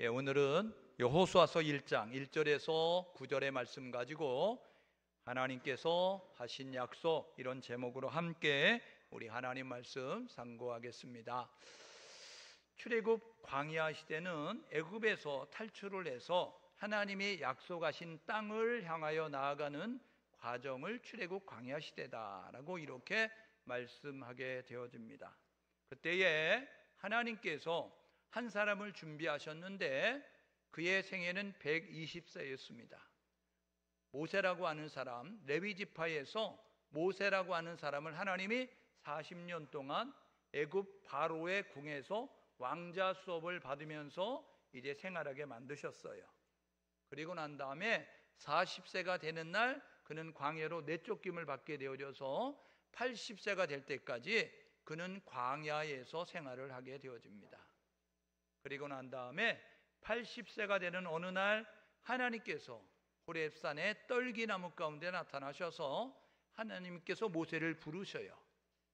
오늘은 여호수아서 1장 1절에서 9절의 말씀 가지고 하나님께서 하신 약속, 이런 제목으로 함께 우리 하나님 말씀 상고하겠습니다. 출애굽 광야 시대는 애굽에서 탈출을 해서 하나님이 약속하신 땅을 향하여 나아가는 과정을 출애굽 광야 시대다라고 이렇게 말씀하게 되어집니다. 그때에 하나님께서 한 사람을 준비하셨는데 그의 생애는 120세였습니다. 모세라고 하는 사람, 레위 지파에서 모세라고 하는 사람을 하나님이 40년 동안 애굽 바로의 궁에서 왕자 수업을 받으면서 이제 생활하게 만드셨어요. 그리고 난 다음에 40세가 되는 날 그는 광야로 내쫓김을 받게 되어져서 80세가 될 때까지 그는 광야에서 생활을 하게 되어집니다. 그리고 난 다음에 80세가 되는 어느 날 하나님께서 호렙산의 떨기나무 가운데 나타나셔서 하나님께서 모세를 부르셔요.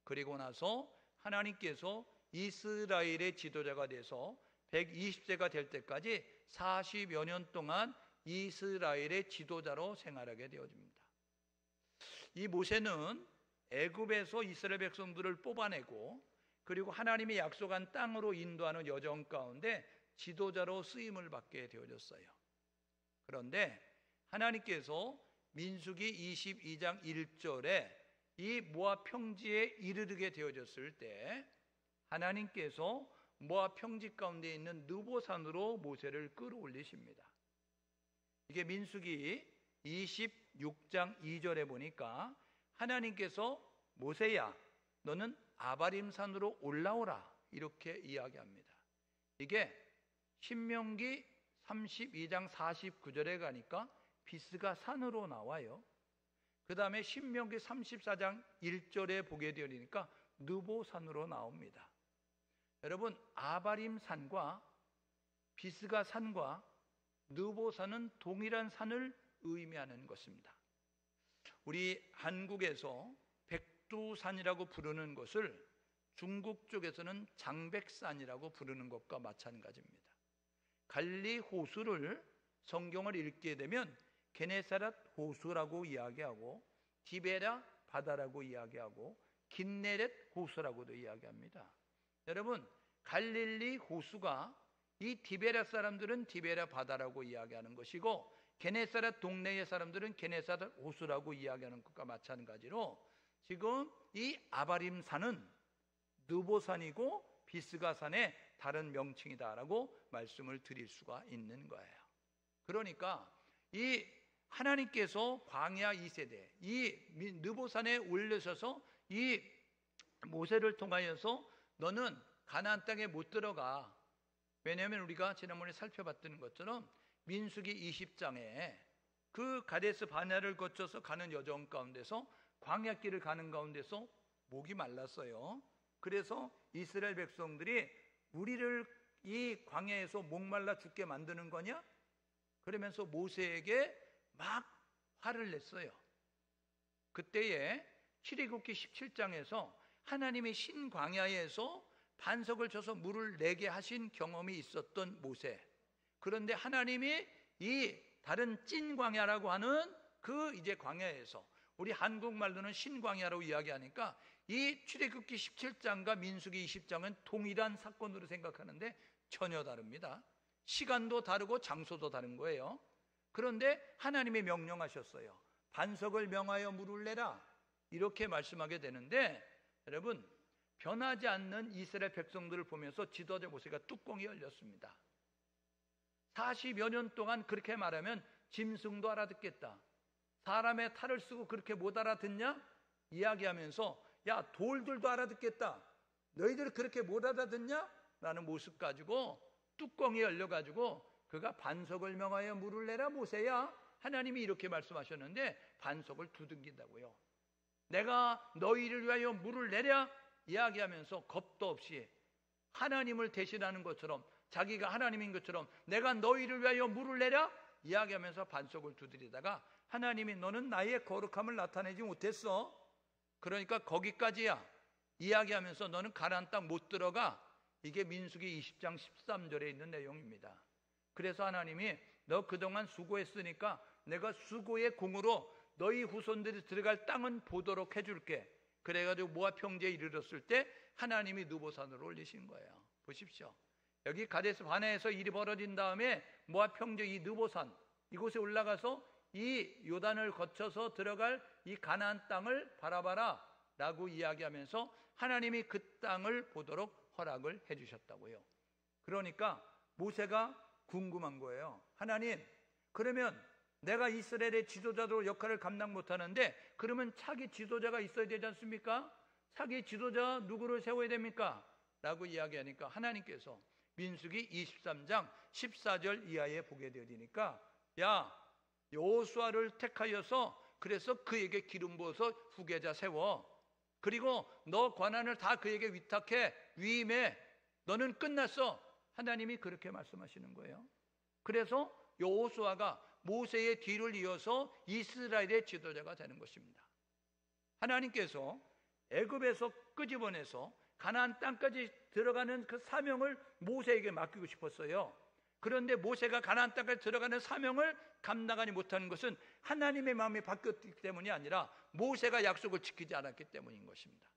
그리고 나서 하나님께서 이스라엘의 지도자가 돼서 120세가 될 때까지 40여 년 동안 이스라엘의 지도자로 생활하게 되어집니다. 이 모세는 애굽에서 이스라엘 백성들을 뽑아내고 그리고 하나님이 약속한 땅으로 인도하는 여정 가운데 지도자로 쓰임을 받게 되어졌어요. 그런데 하나님께서 민수기 22장 1절에 이 모압 평지에 이르게 되어졌을 때 하나님께서 모압 평지 가운데 있는 느보산으로 모세를 끌어올리십니다. 이게 민수기 26장 2절에 보니까 하나님께서 모세야 너는 아바림산으로 올라오라 이렇게 이야기합니다. 이게 신명기 32장 49절에 가니까 비스가 산으로 나와요. 그 다음에 신명기 34장 1절에 보게 되니까 느보산으로 나옵니다. 여러분, 아바림산과 비스가 산과 느보산은 동일한 산을 의미하는 것입니다. 우리 한국에서 백두산이라고 부르는 것을 중국 쪽에서는 장백산이라고 부르는 것과 마찬가지입니다. 갈리 호수를 성경을 읽게 되면 게네사렛 호수라고 이야기하고 디베라 바다라고 이야기하고 긴네렛 호수라고도 이야기합니다. 여러분, 갈릴리 호수가 이 디베라 사람들은 디베라 바다라고 이야기하는 것이고 게네사렛 동네의 사람들은 게네사렛 호수라고 이야기하는 것과 마찬가지로 지금 이 아바림산은 느보산이고 비스가산의 다른 명칭이다라고 말씀을 드릴 수가 있는 거예요. 그러니까 이 하나님께서 광야 2세대 이 느보산에 올려셔서 이 모세를 통하여서 너는 가나안 땅에 못 들어가. 왜냐하면 우리가 지난번에 살펴봤던 것처럼 민수기 20장에 그 가데스 바네아를 거쳐서 가는 여정 가운데서 광야길을 가는 가운데서 목이 말랐어요. 그래서 이스라엘 백성들이 우리를 이 광야에서 목말라 죽게 만드는 거냐? 그러면서 모세에게 막 화를 냈어요. 그때에 출애굽기 17장에서 하나님이 신광야에서 반석을 쳐서 물을 내게 하신 경험이 있었던 모세. 그런데 하나님이 이 다른 찐광야라고 하는 그 이제 광야에서 우리 한국말로는 신광야라고 이야기하니까 이 출애굽기 17장과 민수기 20장은 동일한 사건으로 생각하는데 전혀 다릅니다. 시간도 다르고 장소도 다른 거예요. 그런데 하나님이 명령하셨어요. 반석을 명하여 물을 내라 이렇게 말씀하게 되는데 여러분, 변하지 않는 이스라엘 백성들을 보면서 지도자 모세가 뚜껑이 열렸습니다. 40여 년 동안 그렇게 말하면 짐승도 알아듣겠다. 사람의 탈을 쓰고 그렇게 못 알아듣냐? 이야기하면서 야, 돌들도 알아듣겠다. 너희들 그렇게 못 알아듣냐? 라는 모습 가지고 뚜껑이 열려가지고 그가 반석을 명하여 물을 내라 모세야. 하나님이 이렇게 말씀하셨는데 반석을 두들긴다고요. 내가 너희를 위하여 물을 내랴? 이야기하면서 겁도 없이 하나님을 대신하는 것처럼 자기가 하나님인 것처럼 내가 너희를 위하여 물을 내랴? 이야기하면서 반석을 두드리다가 하나님이 너는 나의 거룩함을 나타내지 못했어. 그러니까 거기까지야. 이야기하면서 너는 가나안 땅 못 들어가. 이게 민수기 20장 13절에 있는 내용입니다. 그래서 하나님이 너 그동안 수고했으니까 내가 수고의 공으로 너희 후손들이 들어갈 땅은 보도록 해줄게. 그래가지고 모압 평지에 이르렀을 때 하나님이 느보산으로 올리신 거예요. 보십시오. 여기 가데스 바네에서 일이 벌어진 다음에 모압 평지 이 느보산 이곳에 올라가서 이 요단을 거쳐서 들어갈 이 가나안 땅을 바라봐라 라고 이야기하면서 하나님이 그 땅을 보도록 허락을 해주셨다고요. 그러니까 모세가 궁금한 거예요. 하나님, 그러면 내가 이스라엘의 지도자로 역할을 감당 못하는데 그러면 차기 지도자가 있어야 되지 않습니까? 차기 지도자 누구를 세워야 됩니까? 라고 이야기하니까 하나님께서 민수기 23장 14절 이하에 보게 되니까 야, 여호수아를 택하여서 그래서 그에게 기름 부어서 후계자 세워. 그리고 너 권한을 다 그에게 위탁해. 위임해. 너는 끝났어. 하나님이 그렇게 말씀하시는 거예요. 그래서 여호수아가 모세의 뒤를 이어서 이스라엘의 지도자가 되는 것입니다. 하나님께서 애굽에서 끄집어내서 가나안 땅까지 들어가는 그 사명을 모세에게 맡기고 싶었어요. 그런데 모세가 가나안 땅까지 들어가는 사명을 감당하지 못하는 것은 하나님의 마음이 바뀌었기 때문이 아니라 모세가 약속을 지키지 않았기 때문인 것입니다.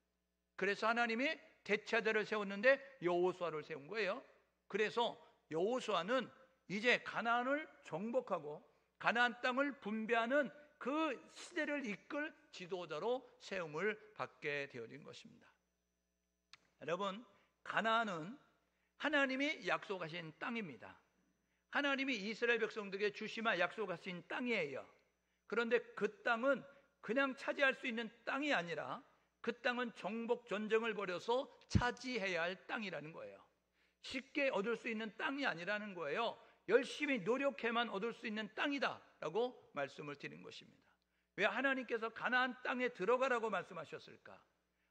그래서 하나님이 대체자를 세웠는데 여호수아를 세운 거예요. 그래서 여호수아는 이제 가나안을 정복하고 가나안 땅을 분배하는 그 시대를 이끌 지도자로 세움을 받게 되어진 것입니다. 여러분, 가나안은 하나님이 약속하신 땅입니다. 하나님이 이스라엘 백성들에게 주시마 약속하신 땅이에요. 그런데 그 땅은 그냥 차지할 수 있는 땅이 아니라 그 땅은 정복 전쟁을 벌여서 차지해야 할 땅이라는 거예요. 쉽게 얻을 수 있는 땅이 아니라는 거예요. 열심히 노력해만 얻을 수 있는 땅이다라고 말씀을 드린 것입니다. 왜 하나님께서 가나안 땅에 들어가라고 말씀하셨을까?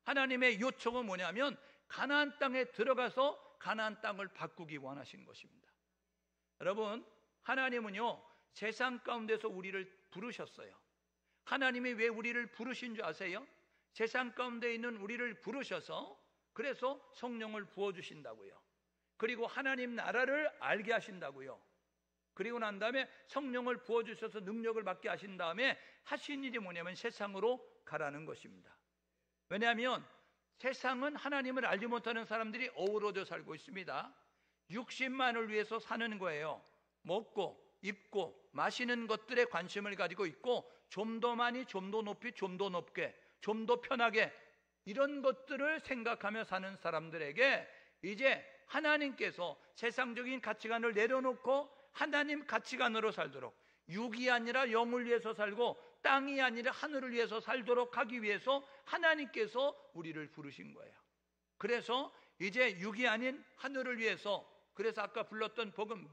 하나님의 요청은 뭐냐면 가나안 땅에 들어가서 가나안 땅을 바꾸기 원하신 것입니다. 여러분, 하나님은요 세상 가운데서 우리를 부르셨어요. 하나님이 왜 우리를 부르신 줄 아세요? 세상 가운데 있는 우리를 부르셔서 그래서 성령을 부어주신다고요. 그리고 하나님 나라를 알게 하신다고요. 그리고 난 다음에 성령을 부어주셔서 능력을 받게 하신 다음에 하신 일이 뭐냐면 세상으로 가라는 것입니다. 왜냐하면 세상은 하나님을 알지 못하는 사람들이 어우러져 살고 있습니다. 육신만을 위해서 사는 거예요. 먹고 입고 마시는 것들에 관심을 가지고 있고 좀 더 많이, 좀 더 높이, 좀 더 높게, 좀 더 편하게 이런 것들을 생각하며 사는 사람들에게 이제 하나님께서 세상적인 가치관을 내려놓고 하나님 가치관으로 살도록 육이 아니라 영을 위해서 살고 땅이 아니라 하늘을 위해서 살도록 하기 위해서 하나님께서 우리를 부르신 거예요. 그래서 이제 육이 아닌 하늘을 위해서, 그래서 아까 불렀던 복음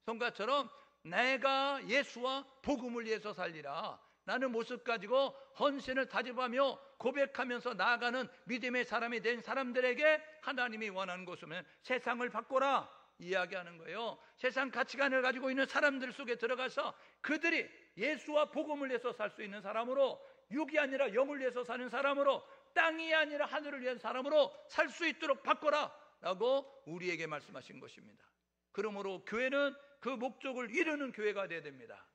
성가처럼 내가 예수와 복음을 위해서 살리라, 나는 모습 가지고 헌신을 다짐하며 고백하면서 나아가는 믿음의 사람이 된 사람들에게 하나님이 원하는 것은 세상을 바꿔라 이야기하는 거예요. 세상 가치관을 가지고 있는 사람들 속에 들어가서 그들이 예수와 복음을 위해서 살 수 있는 사람으로, 육이 아니라 영을 위해서 사는 사람으로, 땅이 아니라 하늘을 위한 사람으로 살 수 있도록 바꿔라 라고 우리에게 말씀하신 것입니다. 그러므로 교회는 그 목적을 이루는 교회가 되어야 됩니다.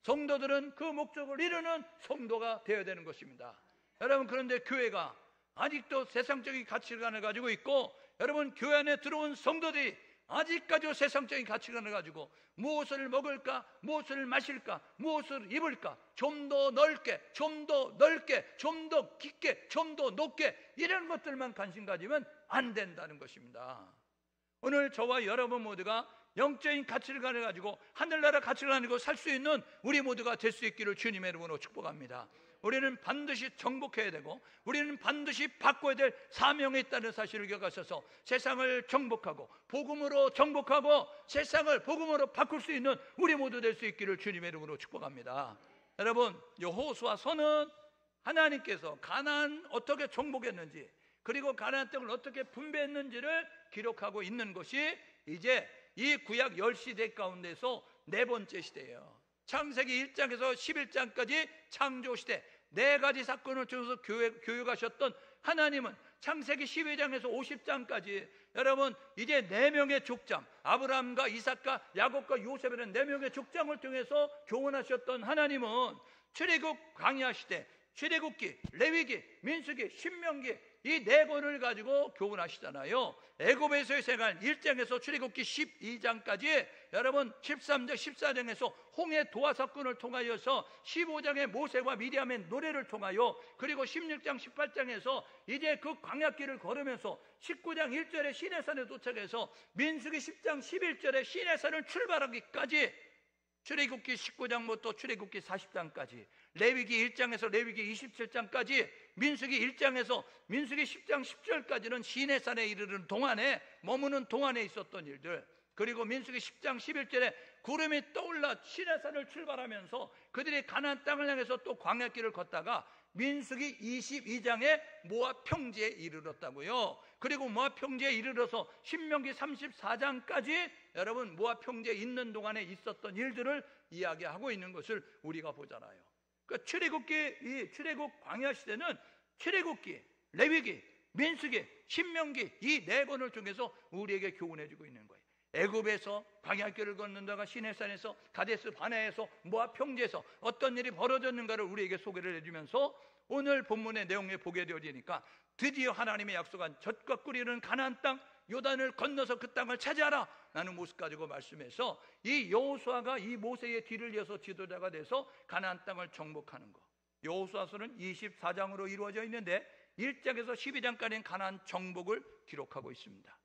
성도들은 그 목적을 이루는 성도가 되어야 되는 것입니다. 여러분, 그런데 교회가 아직도 세상적인 가치관을 가지고 있고, 여러분 교회 안에 들어온 성도들이 아직까지 세상적인 가치관을 가지고 무엇을 먹을까, 무엇을 마실까, 무엇을 입을까, 좀 더 넓게, 좀 더 넓게, 좀 더 깊게, 좀 더 높게 이런 것들만 관심 가지면 안 된다는 것입니다. 오늘 저와 여러분 모두가 영적인 가치관을 가지고 하늘나라 가치관을 가지고 살 수 있는 우리 모두가 될 수 있기를 주님의 이름으로 축복합니다. 우리는 반드시 정복해야 되고 우리는 반드시 바꿔야 될 사명이 있다는 사실을 기억하셔서 세상을 정복하고 복음으로 정복하고 세상을 복음으로 바꿀 수 있는 우리 모두 될 수 있기를 주님의 이름으로 축복합니다. 여러분, 여호수아서는 하나님께서 가나안 어떻게 정복했는지 그리고 가나안 땅을 어떻게 분배했는지를 기록하고 있는 것이 이제 이 구약 10시대 가운데서 네 번째 시대예요. 창세기 1장에서 11장까지 창조시대 4가지 사건을 통해서 교육하셨던 하나님은 창세기 12장에서 50장까지 여러분 이제 4명의 족장, 아브라함과 이삭과 야곱과 요셉이라는 4명의 족장을 통해서 교훈하셨던 하나님은 출애굽 광야 시대, 출애굽기, 레위기, 민수기, 신명기 이 4권을 가지고 교훈하시잖아요. 애굽에서의 생활 1장에서 출애굽기 12장까지 여러분 13장 14장에서 홍해 도화 사건을 통하여서 15장의 모세와 미리암의 노래를 통하여 그리고 16장 18장에서 이제 그 광야길을 걸으면서 19장 1절에 시내산에 도착해서 민수기 10장 11절에 시내산을 출발하기까지 출애굽기 19장부터 출애굽기 40장까지 레위기 1장에서 레위기 27장까지 민수기 1장에서 민수기 10장 10절까지는 시내산에 이르는 동안에 머무는 동안에 있었던 일들, 그리고 민수기 10장 11절에 구름이 떠올라 시내산을 출발하면서 그들이 가나안 땅을 향해서 또 광야길을 걷다가 민수기 22장에 모압 평지에 이르렀다고요. 그리고 모압 평지에 이르러서 신명기 34장까지 여러분 모압 평지에 있는 동안에 있었던 일들을 이야기하고 있는 것을 우리가 보잖아요. 그러니까 출애굽 광야 시대는 출애굽기, 레위기, 민수기, 신명기 이 4권을 통해서 우리에게 교훈해주고 있는 거예요. 애굽에서 광야길을 걷는다가 시내산에서 가데스 바네에서 모압 평지에서 어떤 일이 벌어졌는가를 우리에게 소개를 해주면서 오늘 본문의 내용에 보게 되어지니까 드디어 하나님의 약속한 젖과 꿀이 흐르는 가나안 땅 요단을 건너서 그 땅을 차지하라 라는 모습 가지고 말씀해서 이 여호수아가 이 모세의 뒤를 이어서 지도자가 돼서 가나안 땅을 정복하는 거, 여호수아서는 24장으로 이루어져 있는데 1장에서 12장까지는 가나안 정복을 기록하고 있습니다.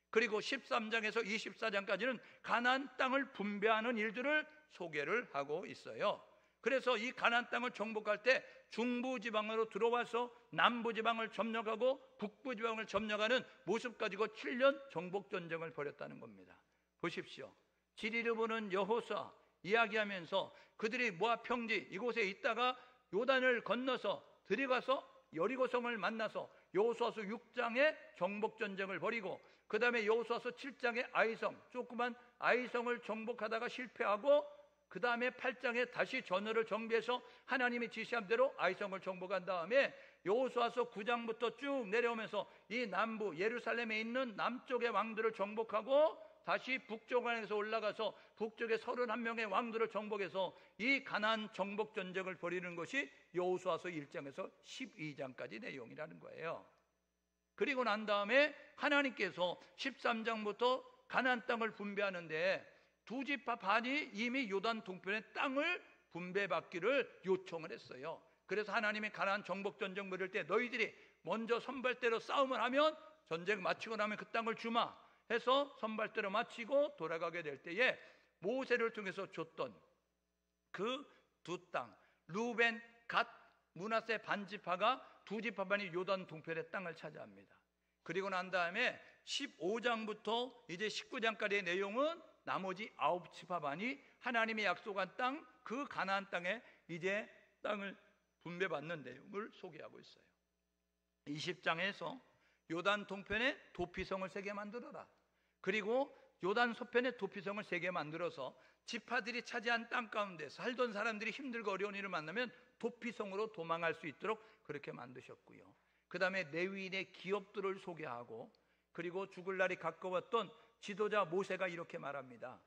그리고 13장에서 24장까지는 가나안 땅을 분배하는 일들을 소개를 하고 있어요. 그래서 이 가나안 땅을 정복할 때 중부지방으로 들어와서 남부지방을 점령하고 북부지방을 점령하는 모습 가지고 7년 정복전쟁을 벌였다는 겁니다. 보십시오. 지리를 보는 여호수아 이야기하면서 그들이 모압 평지 이곳에 있다가 요단을 건너서 들어가서 여리고성을 만나서 여호수아서 6장에 정복전쟁을 벌이고 그 다음에 여호수아서 7장에 아이성, 조그만 아이성을 정복하다가 실패하고 그 다음에 8장에 다시 전열을 정비해서 하나님이 지시한 대로 아이성을 정복한 다음에 여호수아서 9장부터 쭉 내려오면서 이 남부 예루살렘에 있는 남쪽의 왕들을 정복하고 다시 북쪽에서 올라가서 북쪽의 31명의 왕들을 정복해서 이 가나안 정복 전쟁을 벌이는 것이 여호수아서 1장에서 12장까지 내용이라는 거예요. 그리고 난 다음에 하나님께서 13장부터 가나안 땅을 분배하는데 두 지파 반이 이미 요단 동편의 땅을 분배받기를 요청을 했어요. 그래서 하나님이 가나안 정복 전쟁 벌일 때 너희들이 먼저 선발대로 싸움을 하면 전쟁 마치고 나면 그 땅을 주마 해서 선발대로 마치고 돌아가게 될 때에 모세를 통해서 줬던 그 두 땅 루벤, 갓, 므낫세 반지파가 두 지파 반이 요단 동편의 땅을 차지합니다. 그리고 난 다음에 15장부터 이제 19장까지의 내용은 나머지 9지파 반이 하나님의 약속한 땅 그 가나안 땅에 이제 땅을 분배받는 내용을 소개하고 있어요. 20장에서 요단 동편에 도피성을 3개 만들어라. 그리고 요단 서편에 도피성을 3개 만들어서 지파들이 차지한 땅 가운데 살던 사람들이 힘들고 어려운 일을 만나면 도피성으로 도망할 수 있도록 그렇게 만드셨고요. 그 다음에 레위인의 기업들을 소개하고 그리고 죽을 날이 가까웠던 지도자 모세가 이렇게 말합니다.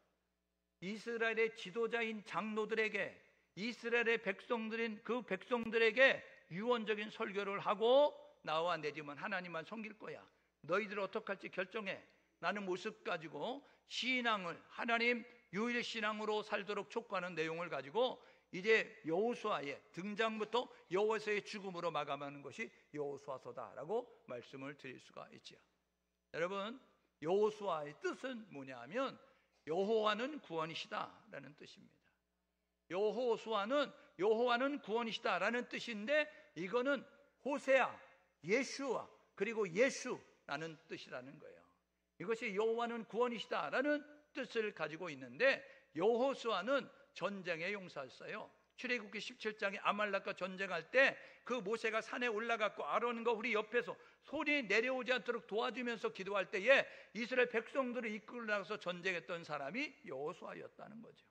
이스라엘의 지도자인 장로들에게 이스라엘의 백성들인 그 백성들에게 유언적인 설교를 하고 나와 내 집은 하나님만 섬길 거야. 너희들 어떻게 할지 결정해. 라는 모습 가지고 신앙을 하나님 유일신앙으로 살도록 촉구하는 내용을 가지고 이제 여호수아의 등장부터 여호수아의 죽음으로 마감하는 것이 여호수아서다라고 말씀을 드릴 수가 있죠. 여러분 여호수아의 뜻은 뭐냐면 여호와는 구원이시다라는 뜻입니다. 여호와는 구원이시다라는 뜻인데 이거는 호세아, 예슈아 그리고 예수라는 뜻이라는 거예요. 이것이 여호와는 구원이시다라는 뜻을 가지고 있는데 여호수아는 전쟁의 용사였어요. 출애굽기 17장에 아말렉과 전쟁할 때 그 모세가 산에 올라갔고 아론과 우리 옆에서 손이 내려오지 않도록 도와주면서 기도할 때에 이스라엘 백성들을 이끌어 나가서 전쟁했던 사람이 여호수아였다는 거죠.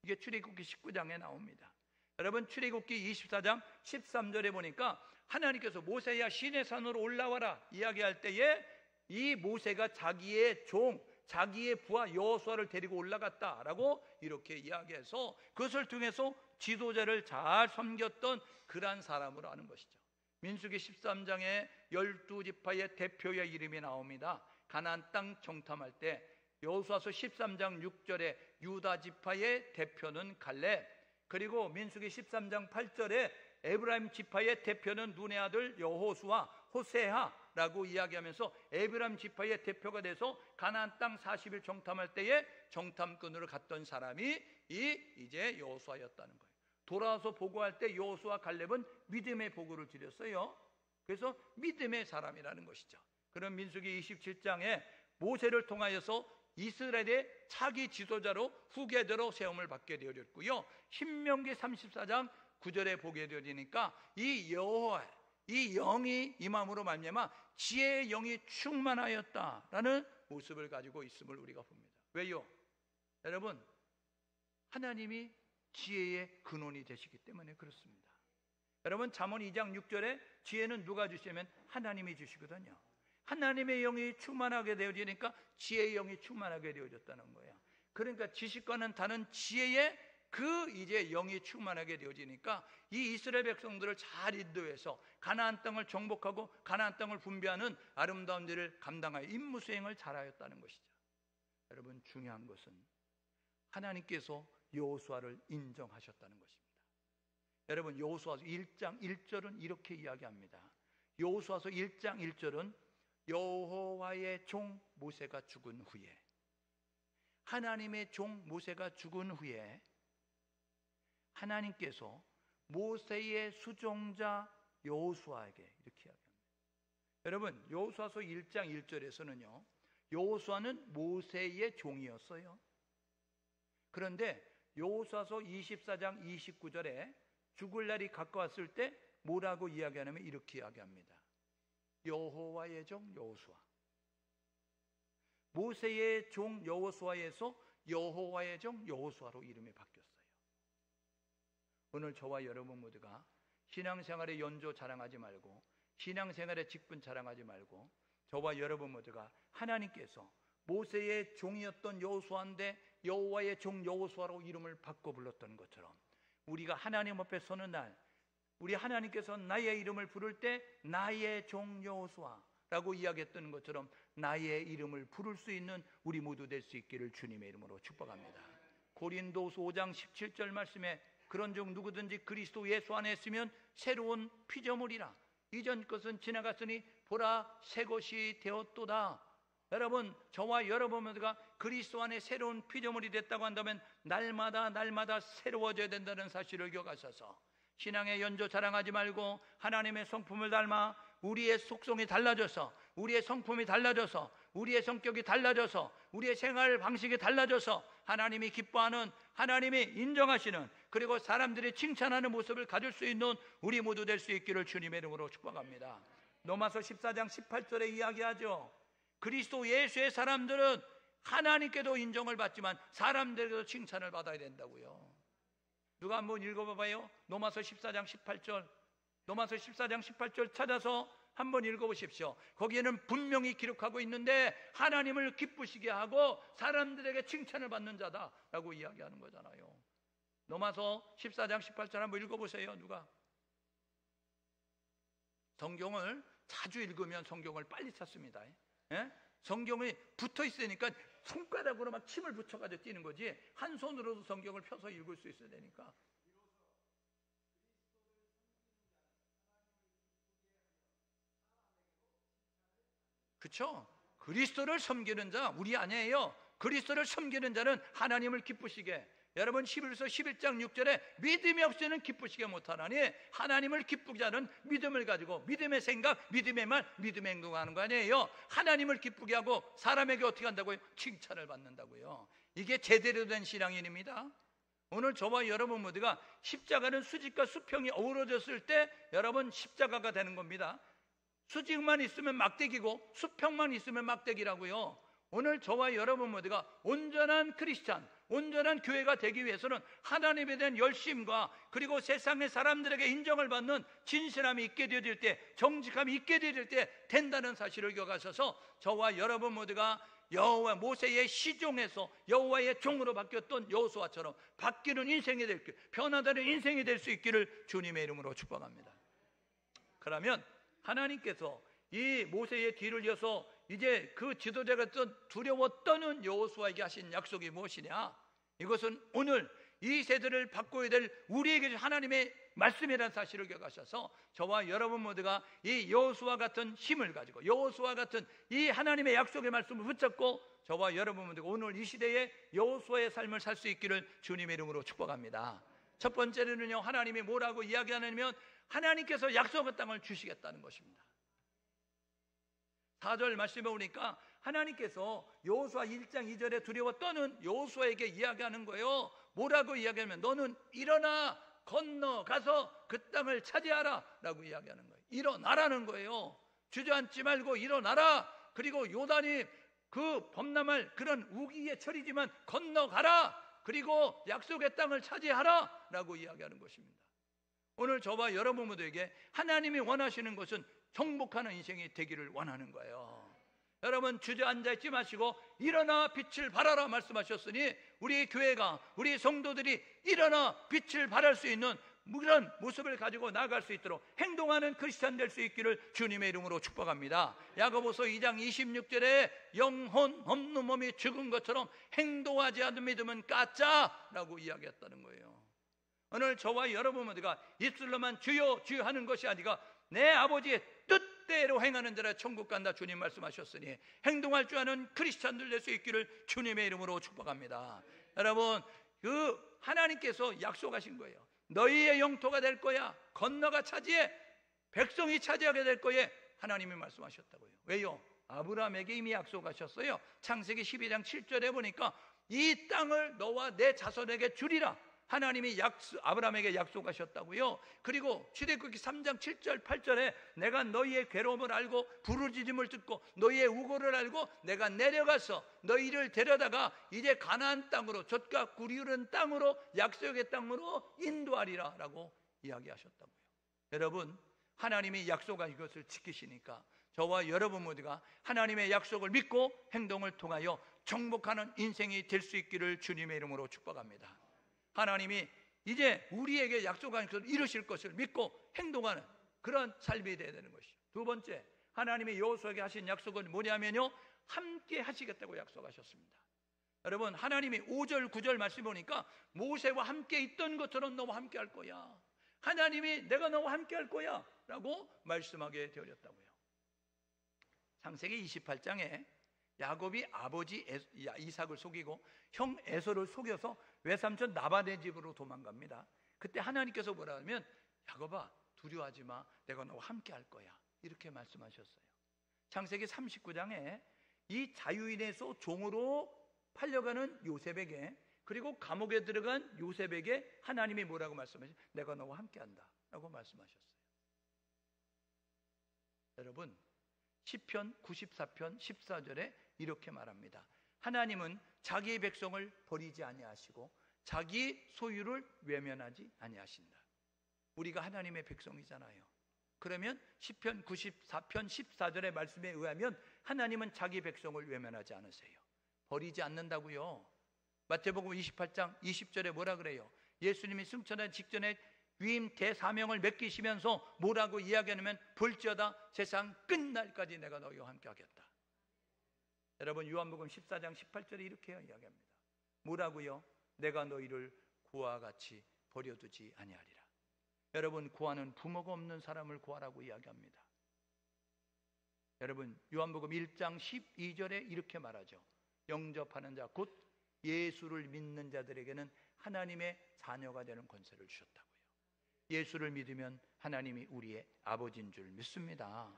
이게 출애굽기 19장에 나옵니다. 여러분 출애굽기 24장 13절에 보니까 하나님께서 모세야 시내산으로 올라와라 이야기할 때에 이 모세가 자기의 종, 자기의 부하 여호수아를 데리고 올라갔다라고 이렇게 이야기해서 그것을 통해서 지도자를 잘 섬겼던 그러한 사람으로 하는 것이죠. 민수기 13장에 12지파의 대표의 이름이 나옵니다. 가나안 땅 정탐할 때 여호수아서 13장 6절에 유다 지파의 대표는 갈렙, 그리고 민수기 13장 8절에 에브라임 지파의 대표는 눈의 아들 여호수아, 호세아라고 이야기하면서 에브라임 지파의 대표가 돼서 가나안 땅 40일 정탐할 때에 정탐꾼으로 갔던 사람이 이제 여호수아였다는 거예요. 돌아와서 보고할 때 여호수아 갈렙은 믿음의 보고를 드렸어요. 그래서 믿음의 사람이라는 것이죠. 그럼 민수기 27장에 모세를 통하여서 이스라엘의 차기 지도자로 후계자로 세움을 받게 되어졌고요. 신명기 34장 9절에 보게 되어지니까 이 여호와, 이 영이 임함으로 말미암아 지혜의 영이 충만하였다라는 모습을 가지고 있음을 우리가 봅니다. 왜요? 여러분, 하나님이 지혜의 근원이 되시기 때문에 그렇습니다. 여러분, 잠언 2장 6절에 지혜는 누가 주시면 하나님이 주시거든요. 하나님의 영이 충만하게 되어지니까 지혜의 영이 충만하게 되어졌다는 거예요. 그러니까 지식과는 다른 지혜의 이제 영이 충만하게 되어지니까 이 이스라엘 백성들을 잘 인도해서 가나안 땅을 정복하고 가나안 땅을 분배하는 아름다운 일을 감당하여 임무 수행을 잘하였다는 것이죠. 여러분, 중요한 것은 하나님께서 여호수아를 인정하셨다는 것입니다. 여러분, 여호수아서 1장 1절은 이렇게 이야기합니다. 여호수아서 1장 1절은 여호와의 종 모세가 죽은 후에, 하나님의 종 모세가 죽은 후에 하나님께서 모세의 수종자 여호수아에게 이렇게 이야기합니다. 여러분, 여호수아서 1장 1절에서는요 여호수아는 모세의 종이었어요. 그런데 여호수아서 24장 29절에 죽을 날이 가까웠을 때 뭐라고 이야기하냐면 이렇게 이야기합니다. 여호와의 종 여호수아, 모세의 종 여호수아에서 여호와의 종 여호수아로 이름이 바뀌었어요. 오늘 저와 여러분 모두가 신앙생활의 연조 자랑하지 말고, 신앙생활의 직분 자랑하지 말고, 저와 여러분 모두가 하나님께서 모세의 종이었던 여호수아인데 여호와의 종 여호수아로 이름을 바꿔 불렀던 것처럼 우리가 하나님 앞에 서는 날, 우리 하나님께서 나의 이름을 부를 때 나의 종 여호수아라고 이야기했던 것처럼 나의 이름을 부를 수 있는 우리 모두 될 수 있기를 주님의 이름으로 축복합니다. 고린도서 5장 17절 말씀에 그런즉 누구든지 그리스도 예수 안에 있으면 새로운 피조물이라, 이전 것은 지나갔으니 보라 새 것이 되었도다. 여러분, 저와 여러분 모두가 그리스도 안에 새로운 피조물이 됐다고 한다면 날마다 새로워져야 된다는 사실을 기억하셔서 신앙의 연조 자랑하지 말고 하나님의 성품을 닮아 우리의 속성이 달라져서, 우리의 성품이 달라져서, 우리의 성격이 달라져서, 우리의 생활 방식이 달라져서 하나님이 기뻐하는, 하나님이 인정하시는, 그리고 사람들이 칭찬하는 모습을 가질 수 있는 우리 모두 될 수 있기를 주님의 이름으로 축복합니다. 로마서 14장 18절에 이야기하죠. 그리스도 예수의 사람들은 하나님께도 인정을 받지만 사람들에게도 칭찬을 받아야 된다고요. 누가 한번 읽어봐봐요. 로마서 14장 18절, 로마서 14장 18절 찾아서 한번 읽어보십시오. 거기에는 분명히 기록하고 있는데 하나님을 기쁘시게 하고 사람들에게 칭찬을 받는 자다라고 이야기하는 거잖아요. 로마서 14장 18절 한번 읽어보세요. 누가? 성경을 자주 읽으면 성경을 빨리 찾습니다. 예? 성경이 붙어 있으니까 손가락으로 막 침을 붙여가지고 뛰는 거지 한 손으로도 성경을 펴서 읽을 수 있어야 되니까. 그렇죠? 그리스도를 섬기는 자 우리 아니에요. 그리스도를 섬기는 자는 하나님을 기쁘시게, 여러분 히브리서 11장 6절에 믿음이 없이는 기쁘시게 못하나니 하나님을 기쁘게 하는 믿음을 가지고 믿음의 생각, 믿음의 말, 믿음의 행동하는 거 아니에요. 하나님을 기쁘게 하고 사람에게 어떻게 한다고요? 칭찬을 받는다고요. 이게 제대로 된 신앙인입니다. 오늘 저와 여러분 모두가 십자가는 수직과 수평이 어우러졌을 때 여러분 십자가가 되는 겁니다. 수직만 있으면 막대기고 수평만 있으면 막대기라고요. 오늘 저와 여러분 모두가 온전한 크리스찬, 온전한 교회가 되기 위해서는 하나님에 대한 열심과 그리고 세상의 사람들에게 인정을 받는 진실함이 있게 되어질 때, 정직함이 있게 되어질 때 된다는 사실을 기억하셔서 저와 여러분 모두가 여호와 모세의 시종에서 여호와의 종으로 바뀌었던 여호수아처럼 바뀌는 인생이 될 길, 변화되는 인생이 될 수 있기를 주님의 이름으로 축복합니다. 그러면 하나님께서 이 모세의 뒤를 이어서 이제 그 지도자가 두려워 떠는 여호수아에게 하신 약속이 무엇이냐? 이것은 오늘 이 세대를 바꿔야 될 우리에게 하나님의 말씀이라는 사실을 기억하셔서 저와 여러분 모두가 이 여호수아 같은 힘을 가지고 여호수아 같은 이 하나님의 약속의 말씀을 붙잡고 저와 여러분 모두가 오늘 이 시대에 여호수아의 삶을 살 수 있기를 주님의 이름으로 축복합니다. 첫 번째는요, 하나님이 뭐라고 이야기하냐면 하나님께서 약속의 땅을 주시겠다는 것입니다. 4절 말씀에 보니까 하나님께서 여호수아 1장 2절에 두려워 떠는 여호수아에게 이야기하는 거예요. 뭐라고 이야기하면 너는 일어나 건너가서 그 땅을 차지하라 라고 이야기하는 거예요. 일어나라는 거예요. 주저앉지 말고 일어나라. 그리고 요단이 그 범람할 그런 우기의 철이지만 건너가라. 그리고 약속의 땅을 차지하라 라고 이야기하는 것입니다. 오늘 저와 여러분 모두에게 하나님이 원하시는 것은 정복하는 인생이 되기를 원하는 거예요. 여러분 주저앉아 있지 마시고 일어나 빛을 발하라 말씀하셨으니 우리 교회가, 우리 성도들이 일어나 빛을 발할 수 있는 그런 모습을 가지고 나아갈 수 있도록 행동하는 크리스찬 될 수 있기를 주님의 이름으로 축복합니다. 야고보서 2장 26절에 영혼 없는 몸이 죽은 것처럼 행동하지 않는 믿음은 가짜라고 이야기했다는 거예요. 오늘 저와 여러분 모두가 입술로만 주여 주여 하는 것이 아니라 내 아버지의 뜻대로 행하는 자라 천국 간다 주님 말씀하셨으니 행동할 줄 아는 크리스찬들 될 수 있기를 주님의 이름으로 축복합니다. 여러분 그 하나님께서 약속하신 거예요. 너희의 영토가 될 거야. 건너가 차지해. 백성이 차지하게 될 거에 하나님이 말씀하셨다고요. 왜요? 아브라함에게 이미 약속하셨어요. 창세기 12장 7절에 보니까 이 땅을 너와 내 자손에게 주리라. 하나님이 아브라함에게 약속하셨다고요. 그리고 출애굽기 3장 7절 8절에 내가 너희의 괴로움을 알고 부르짖음을 듣고 너희의 우고를 알고 내가 내려가서 너희를 데려다가 이제 가나안 땅으로 젖과 꿀이 흐르는 땅으로 약속의 땅으로 인도하리라 라고 이야기하셨다고요. 여러분 하나님이 약속한 이것을 지키시니까 저와 여러분 모두가 하나님의 약속을 믿고 행동을 통하여 정복하는 인생이 될 수 있기를 주님의 이름으로 축복합니다. 하나님이 이제 우리에게 약속한 것을 이루실 것을 믿고 행동하는 그런 삶이 되어야 되는 것이죠. 두 번째, 하나님이 여호수아에게 하신 약속은 뭐냐면요, 함께 하시겠다고 약속하셨습니다. 여러분 하나님이 5절 9절 말씀 보니까 모세와 함께 있던 것처럼 너와 함께 할 거야. 하나님이 내가 너와 함께 할 거야 라고 말씀하게 되어졌다고요. 창세기 28장에 야곱이 아버지 이삭을 속이고 형 에서를 속여서 외삼촌 라반의 집으로 도망갑니다. 그때 하나님께서 뭐라 하면 야곱아 두려워하지 마, 내가 너와 함께 할 거야 이렇게 말씀하셨어요. 창세기 39장에 이 자유인에서 종으로 팔려가는 요셉에게, 그리고 감옥에 들어간 요셉에게 하나님이 뭐라고 말씀하셨어요? 내가 너와 함께 한다 라고 말씀하셨어요. 여러분 시편 94편 14절에 이렇게 말합니다. 하나님은 자기의 백성을 버리지 아니하시고 자기 소유를 외면하지 아니하신다. 우리가 하나님의 백성이잖아요. 그러면 시편 94편 14절의 말씀에 의하면 하나님은 자기 백성을 외면하지 않으세요. 버리지 않는다고요. 마태복음 28장 20절에 뭐라 그래요? 예수님이 승천하기 직전에 위임 대사명을 맡기시면서 뭐라고 이야기하냐면 볼지어다 세상 끝날까지 내가 너희와 함께 하겠다. 여러분 요한복음 14장 18절에 이렇게 이야기합니다. 뭐라고요? 내가 너희를 구와 같이 버려두지 아니하리라. 여러분 구하는 부모가 없는 사람을 구하라고 이야기합니다. 여러분 요한복음 1장 12절에 이렇게 말하죠. 영접하는 자 곧 예수를 믿는 자들에게는 하나님의 자녀가 되는 권세를 주셨다고요. 예수를 믿으면 하나님이 우리의 아버지인 줄 믿습니다.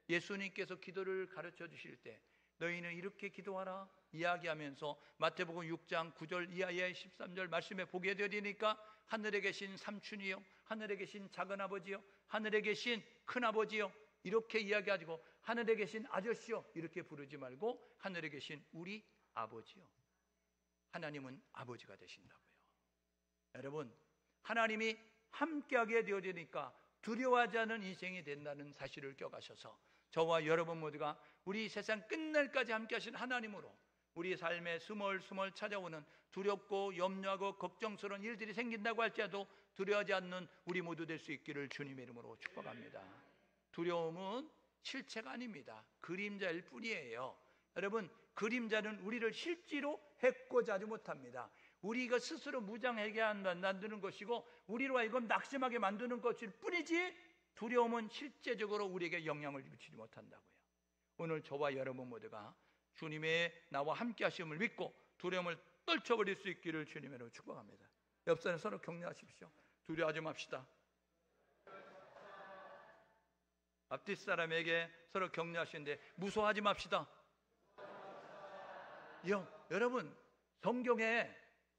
예수님께서 기도를 가르쳐 주실 때 너희는 이렇게 기도하라 이야기하면서 마태복음 6장 9절 이하의 13절 말씀에 보게 되니까 하늘에 계신 삼촌이요, 하늘에 계신 작은아버지요, 하늘에 계신 큰아버지요 이렇게 이야기하고 하늘에 계신 아저씨요 이렇게 부르지 말고 하늘에 계신 우리 아버지요. 하나님은 아버지가 되신다고요. 여러분, 하나님이 함께하게 되어지니까 두려워하지 않은 인생이 된다는 사실을 껴가셔서 저와 여러분 모두가 우리 세상 끝날까지 함께하신 하나님으로 우리 삶에 스멀스멀 찾아오는 두렵고 염려하고 걱정스러운 일들이 생긴다고 할지라도 두려워하지 않는 우리 모두 될 수 있기를 주님의 이름으로 축복합니다. 두려움은 실체가 아닙니다. 그림자일 뿐이에요. 여러분, 그림자는 우리를 실제로 해코자 하지 못합니다. 우리가 스스로 무장하게 만드는 것이고 우리로 하여금 낙심하게 만드는 것일 뿐이지 두려움은 실제적으로 우리에게 영향을 미치지 못한다고요. 오늘 저와 여러분 모두가 주님의 나와 함께 하심을 믿고 두려움을 떨쳐버릴 수 있기를 주님으로 축복합니다. 옆 사람 서로 격려하십시오. 두려워하지 맙시다. 앞뒤 사람에게 서로 격려하시는데 무서워하지 맙시다. 여러분, 성경에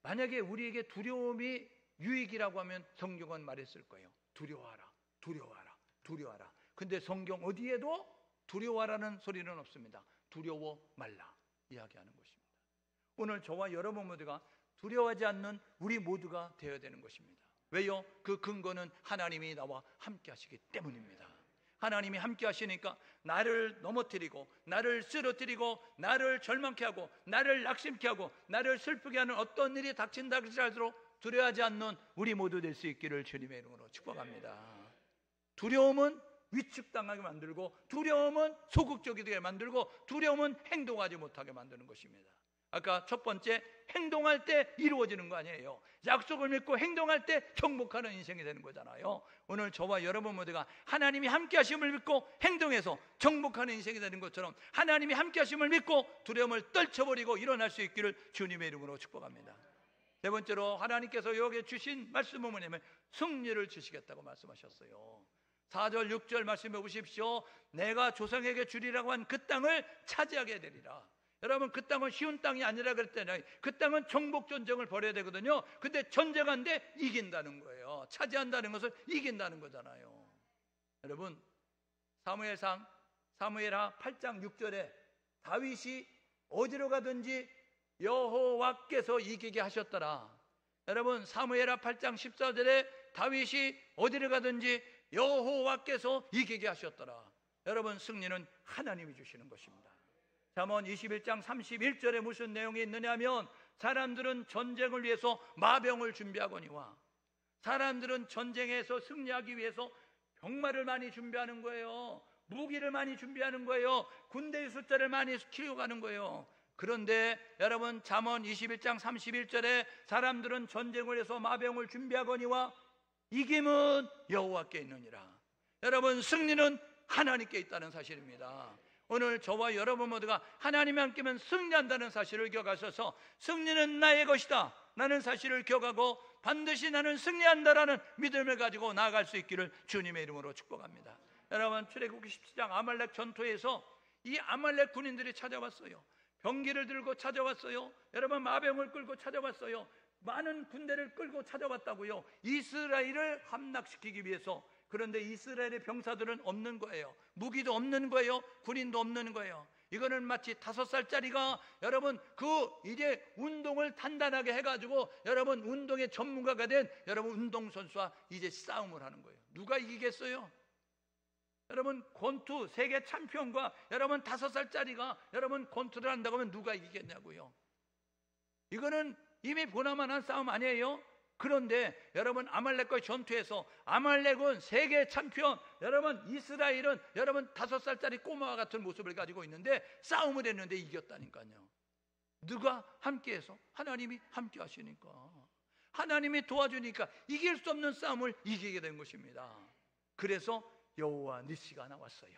만약에 우리에게 두려움이 유익이라고 하면 성경은 말했을 거예요. 두려워하라, 두려워하라, 두려워하라. 근데 성경 어디에도 두려워하라는 소리는 없습니다. 두려워 말라 이야기하는 것입니다. 오늘 저와 여러분 모두가 두려워하지 않는 우리 모두가 되어야 되는 것입니다. 왜요? 그 근거는 하나님이 나와 함께 하시기 때문입니다. 하나님이 함께 하시니까 나를 넘어뜨리고 나를 쓰러뜨리고 나를 절망케 하고 나를 낙심케 하고 나를 슬프게 하는 어떤 일이 닥친다 할지라도 두려워하지 않는 우리 모두 될 수 있기를 주님의 이름으로 축복합니다. 두려움은 위축당하게 만들고 두려움은 소극적이게 만들고 두려움은 행동하지 못하게 만드는 것입니다. 아까 첫 번째, 행동할 때 이루어지는 거 아니에요. 약속을 믿고 행동할 때 정복하는 인생이 되는 거잖아요. 오늘 저와 여러분 모두가 하나님이 함께 하심을 믿고 행동해서 정복하는 인생이 되는 것처럼 하나님이 함께 하심을 믿고 두려움을 떨쳐버리고 일어날 수 있기를 주님의 이름으로 축복합니다. 네 번째로 하나님께서 여기에 주신 말씀은 뭐냐면 승리를 주시겠다고 말씀하셨어요. 4절 6절 말씀해 보십시오. 내가 조상에게 주리라고 한 그 땅을 차지하게 되리라. 여러분, 그 땅은 쉬운 땅이 아니라 그랬잖아요. 그 땅은 정복 전쟁을 벌여야 되거든요. 근데 전쟁한데 이긴다는 거예요. 차지한다는 것은 이긴다는 거잖아요. 여러분, 사무엘하 8장 6절에 다윗이 어디로 가든지 여호와께서 이기게 하셨더라. 여러분, 사무엘하 8장 14절에 다윗이 어디를 가든지 여호와께서 이기게 하셨더라. 여러분, 승리는 하나님이 주시는 것입니다. 잠언 21장 31절에 무슨 내용이 있느냐면 사람들은 전쟁을 위해서 마병을 준비하거니와 사람들은 전쟁에서 승리하기 위해서 병마를 많이 준비하는 거예요. 무기를 많이 준비하는 거예요. 군대의 숫자를 많이 키워가는 거예요. 그런데 여러분, 잠언 21장 31절에 사람들은 전쟁을 위해서 마병을 준비하거니와 이김은 여호와께 있느니라. 여러분, 승리는 하나님께 있다는 사실입니다. 오늘 저와 여러분 모두가 하나님이 함께면 승리한다는 사실을 기억하셔서 승리는 나의 것이다 라는 사실을 기억하고 반드시 나는 승리한다라는 믿음을 가지고 나아갈 수 있기를 주님의 이름으로 축복합니다. 여러분, 출애굽기 17장 아말렉 전투에서 이 아말렉 군인들이 찾아왔어요. 병기를 들고 찾아왔어요. 여러분, 마병을 끌고 찾아왔어요. 많은 군대를 끌고 찾아왔다고요. 이스라엘을 함락시키기 위해서. 그런데 이스라엘의 병사들은 없는 거예요. 무기도 없는 거예요. 군인도 없는 거예요. 이거는 마치 5살짜리가 여러분 이제 운동을 단단하게 해가지고 여러분 운동의 전문가가 된 여러분 운동선수와 이제 싸움을 하는 거예요. 누가 이기겠어요? 여러분, 권투 세계 챔피언과 여러분 5살짜리가 여러분 권투를 한다고 하면 누가 이기겠냐고요. 이거는 이미 보나마난 싸움 아니에요? 그런데 여러분, 아말렉과의 전투에서 아말렉은 세계 챔피언, 여러분 이스라엘은 여러분 5살짜리 꼬마와 같은 모습을 가지고 있는데 싸움을 했는데 이겼다니까요. 누가 함께해서? 하나님이 함께 하시니까, 하나님이 도와주니까 이길 수 없는 싸움을 이기게 된 것입니다. 그래서 여호와 니시가 나왔어요.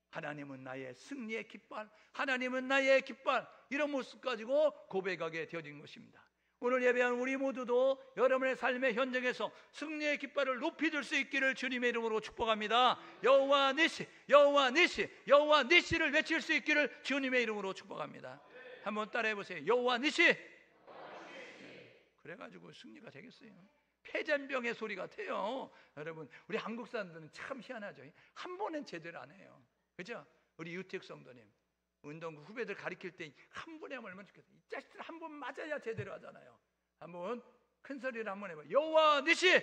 하나님은 나의 승리의 깃발, 하나님은 나의 깃발, 이런 모습 가지고 고백하게 되어진 것입니다. 오늘 예배한 우리 모두도 여러분의 삶의 현장에서 승리의 깃발을 높이 들 수 있기를 주님의 이름으로 축복합니다. 여호와 니시, 여호와 니시, 여호와 니시를 외칠 수 있기를 주님의 이름으로 축복합니다. 한번 따라해 보세요. 여호와 니시. 그래가지고 승리가 되겠어요? 폐잔병의 소리 같아요. 여러분, 우리 한국 사람들은 참 희한하죠. 한 번은 제대로 안 해요. 그죠? 우리 유택 성도님 운동 후배들 가르칠 때 한 번에 하면 얼마나 좋겠어요. 이 자식들 한 번 맞아야 제대로 하잖아요. 한번 큰 소리를 한번 해봐. 여호와 니시.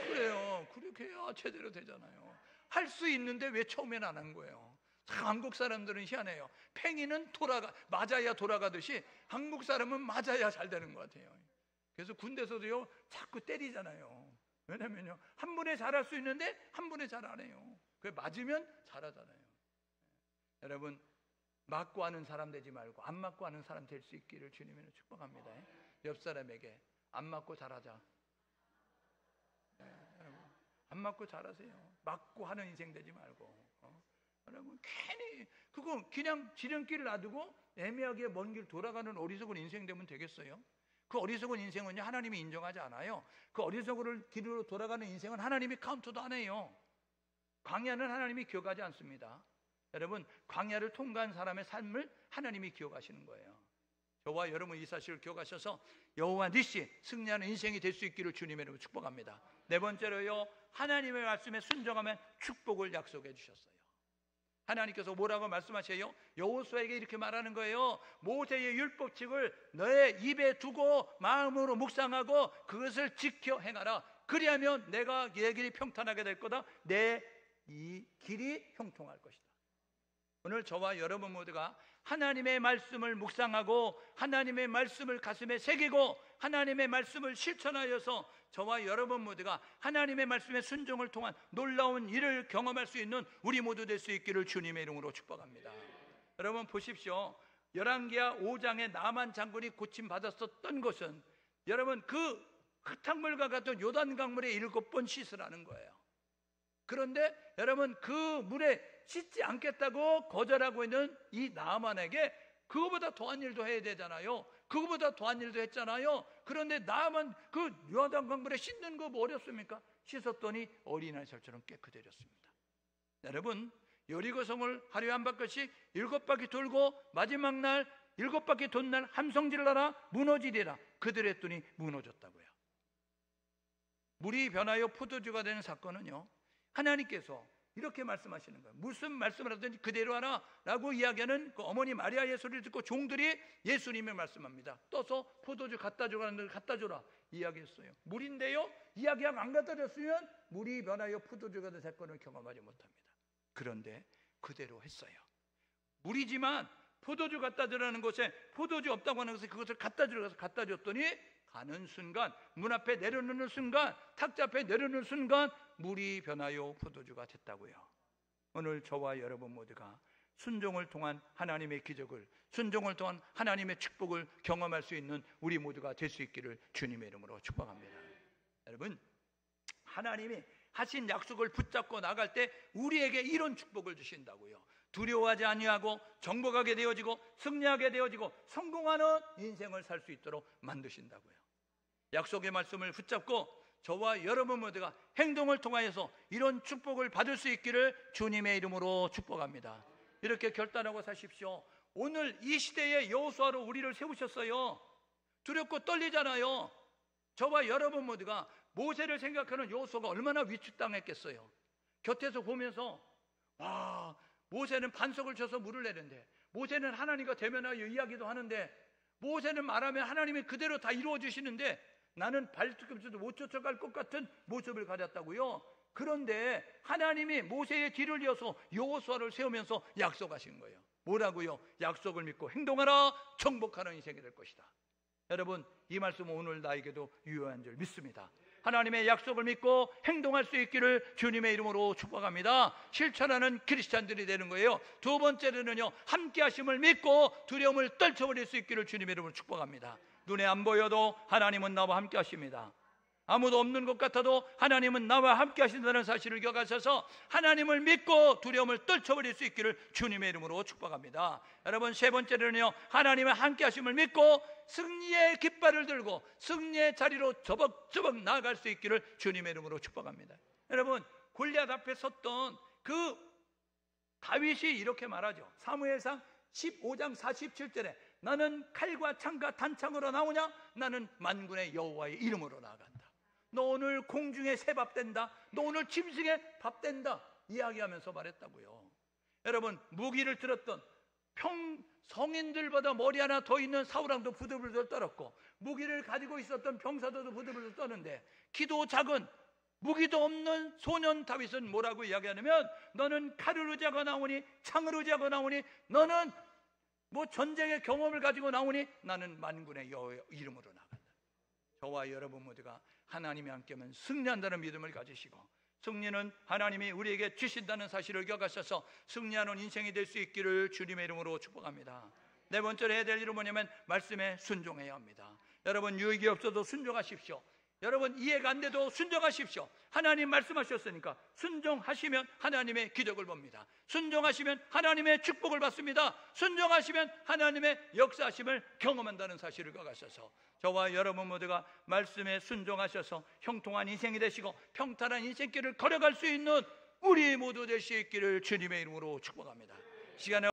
그래요. 그렇게 해야 제대로 되잖아요. 할 수 있는데 왜 처음엔 안 한 거예요? 참 한국 사람들은 희한해요. 팽이는 맞아야 돌아가듯이 한국 사람은 맞아야 잘 되는 것 같아요. 그래서 군대에서도요 자꾸 때리잖아요. 왜냐면요 한 번에 잘할 수 있는데 한 번에 잘 안 해요. 그게 맞으면 잘하잖아요. 여러분 맞고 하는 사람 되지 말고 안 맞고 하는 사람 될 수 있기를 주님으로 축복합니다. 옆 사람에게 안 맞고 잘하자. 여러분 안 맞고 잘하세요. 맞고 하는 인생 되지 말고. 여러분 괜히 그거 그냥 지름길을 놔두고 애매하게 먼 길 돌아가는 어리석은 인생 되면 되겠어요? 그 어리석은 인생은요 하나님이 인정하지 않아요. 그 어리석은 길로 돌아가는 인생은 하나님이 카운트도 안 해요. 광야는 하나님이 기억하지 않습니다. 여러분 광야를 통과한 사람의 삶을 하나님이 기억하시는 거예요. 저와 여러분 이 사실을 기억하셔서 여호와 니시 승리하는 인생이 될 수 있기를 주님의 이름으로 축복합니다. 네 번째로요 하나님의 말씀에 순종하면 축복을 약속해 주셨어요. 하나님께서 뭐라고 말씀하세요? 여호수아에게 이렇게 말하는 거예요. 모세의 율법칙을 너의 입에 두고 마음으로 묵상하고 그것을 지켜 행하라. 그리하면 내가 내 길이 평탄하게 될 거다. 내 이 길이 형통할 것이다. 오늘 저와 여러분 모두가 하나님의 말씀을 묵상하고 하나님의 말씀을 가슴에 새기고 하나님의 말씀을 실천하여서 저와 여러분 모두가 하나님의 말씀의 순종을 통한 놀라운 일을 경험할 수 있는 우리 모두 될 수 있기를 주님의 이름으로 축복합니다. 여러분 보십시오. 열왕기하 5장에 나만 장군이 고침받았었던 것은 여러분 그 흙탕물과 같은 요단 강물에 7번 씻으라는 거예요. 그런데 여러분 그 물에 씻지 않겠다고 거절하고 있는 이 나만에게 그거보다 더한 일도 해야 되잖아요. 그거보다 더한 일도 했잖아요. 그런데 나만 그 요단 강물에 씻는 거 뭐 어렵습니까? 씻었더니 어린아이 살처럼 깨끗해졌습니다. 여러분 여리고성을 하루에 한 바퀴씩 7바퀴 돌고 마지막 날 7바퀴 돈 날 함성질을 하라 무너지리라. 그들 했더니 무너졌다고요. 물이 변하여 포도주가 되는 사건은요 하나님께서 이렇게 말씀하시는 거예요. 무슨 말씀을 하든지 그대로 하라 라고 이야기하는 그 어머니 마리아의 소리를 듣고 종들이 예수님의 말씀합니다. 떠서 포도주 갖다 주라는 갖다 줘라 이야기했어요. 물인데요 이야기하고 안 갖다 줬으면 물이 변하여 포도주가 된 사건을 경험하지 못합니다. 그런데 그대로 했어요. 물이지만 포도주 갖다 주라는 곳에 포도주 없다고 하는 것에 그것을 갖다 주라서 갖다 줬더니 가는 순간 문 앞에 내려놓는 순간 탁자 앞에 내려놓는 순간 물이 변하여 포도주가 됐다고요. 오늘 저와 여러분 모두가 순종을 통한 하나님의 기적을 순종을 통한 하나님의 축복을 경험할 수 있는 우리 모두가 될 수 있기를 주님의 이름으로 축복합니다. 여러분 하나님이 하신 약속을 붙잡고 나갈 때 우리에게 이런 축복을 주신다고요. 두려워하지 아니하고 정복하게 되어지고 승리하게 되어지고 성공하는 인생을 살 수 있도록 만드신다고요. 약속의 말씀을 붙잡고 저와 여러분 모두가 행동을 통하여서 이런 축복을 받을 수 있기를 주님의 이름으로 축복합니다. 이렇게 결단하고 사십시오. 오늘 이 시대의 여호수아로 우리를 세우셨어요. 두렵고 떨리잖아요. 저와 여러분 모두가 모세를 생각하는 여호수아가 얼마나 위축당했겠어요. 곁에서 보면서 와 모세는 반석을 쳐서 물을 내는데 모세는 하나님과 대면하여 이야기도 하는데 모세는 말하면 하나님이 그대로 다 이루어 주시는데 나는 발뒤꿈치도 못 쫓아갈 것 같은 모습을 가졌다고요. 그런데 하나님이 모세의 뒤를 이어서 여호수아를 세우면서 약속하신 거예요. 뭐라고요? 약속을 믿고 행동하라 정복하는 인생이 될 것이다. 여러분 이 말씀은 오늘 나에게도 유효한 줄 믿습니다. 하나님의 약속을 믿고 행동할 수 있기를 주님의 이름으로 축복합니다. 실천하는 크리스찬들이 되는 거예요. 두 번째로는요 함께 하심을 믿고 두려움을 떨쳐버릴 수 있기를 주님의 이름으로 축복합니다. 눈에 안 보여도 하나님은 나와 함께 하십니다. 아무도 없는 것 같아도 하나님은 나와 함께 하신다는 사실을 기억하셔서 하나님을 믿고 두려움을 떨쳐버릴 수 있기를 주님의 이름으로 축복합니다. 여러분 세 번째로는요 하나님의 함께 하심을 믿고 승리의 깃발을 들고 승리의 자리로 저벅저벅 나아갈 수 있기를 주님의 이름으로 축복합니다. 여러분 골리앗 앞에 섰던 그 다윗이 이렇게 말하죠. 사무엘상 15장 47절에 나는 칼과 창과 단창으로 나오냐? 나는 만군의 여호와의 이름으로 나아간다. 너 오늘 공중에 새밥 된다. 너 오늘 짐승에 밥 된다. 이야기하면서 말했다고요. 여러분, 무기를 들었던 성인들보다 머리 하나 더 있는 사울왕도 부들부들 떨었고, 무기를 가지고 있었던 병사들도 부들부들 떠는데, 키도 작은 무기도 없는 소년 다윗은 뭐라고 이야기하냐면, 너는 칼을 의지하고 나오니, 창을 의지하고 나오니, 너는 뭐 전쟁의 경험을 가지고 나오니, 나는 만군의 여호와의 이름으로 나간다. 저와 여러분 모두가 하나님이 함께하면 승리한다는 믿음을 가지시고, 승리는 하나님이 우리에게 주신다는 사실을 기억하셔서 승리하는 인생이 될 수 있기를 주님의 이름으로 축복합니다. 네 번째로 해야 될 일은 뭐냐면, 말씀에 순종해야 합니다. 여러분, 유익이 없어도 순종하십시오. 여러분, 이해가 안 돼도 순종하십시오. 하나님 말씀하셨으니까 순종하시면 하나님의 기적을 봅니다. 순종하시면 하나님의 축복을 받습니다. 순종하시면 하나님의 역사하심을 경험한다는 사실을 기억하셔서, 저와 여러분 모두가 말씀에 순종하셔서 형통한 인생이 되시고 평탄한 인생길을 걸어갈 수 있는 우리 모두 될 수 있기를 주님의 이름으로 축복합니다. 시간에